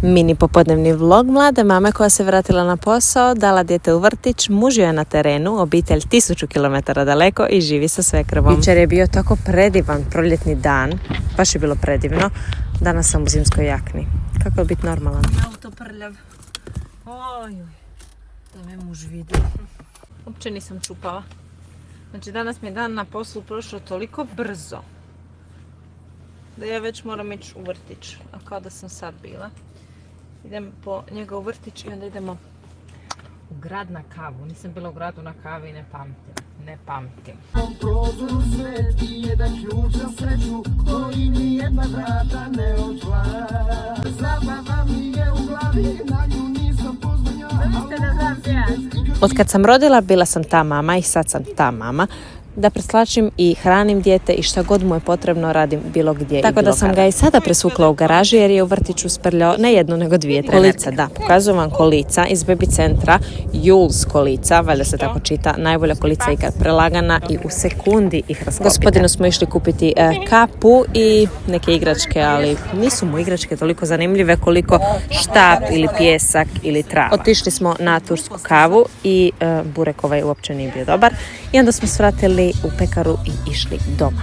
Mini popodnevni vlog mlade mame koja se vratila na posao, dala dijete u vrtić, muž je na terenu, obitelj 1000 km daleko i živi sa svekrvom. Jučer je bio tako predivan proljetni dan, baš je bilo predivno. Danas sam u zimskoj jakni. Kako je biti normalan? Auto prljav. Oj, da me muž vidi. Uopće nisam čupala. Znači danas mi je dan na poslu prošao toliko brzo da ja već moram ići u vrtić, a kao da sam sad bila. Idem po njega u vrtić i onda idemo u grad na kavu. Nisam bila u gradu na kavi, ne pamtim. Po prozoru sveti jedan ključ za sreću koji ni jedna vrata ne otvara. Zabava mi je u glavi, na nju nisam pozvanjala. Od kad sam rodila bila sam ta mama i sad sam ta mama. Da preslačim i hranim dijete i šta god mu je potrebno radim bilo gdje. Tako da sam ga i sada presvukla u garaži jer je u vrtiću sprljao ne jednu nego dvije kolice. Da, pokazujem vam kolica iz Baby centra, Jules kolica, valjda se tako čita, najbolja kolica ikad prelagana i u sekundi ih raskopite. Gospodinu smo išli kupiti kapu i neke igračke, ali nisu mu igračke toliko zanimljive koliko štap ili pjesak ili trava. Otišli smo na tursku kavu i burek ovaj uopće nije bio dobar i onda smo svratili u pekaru i išli doma.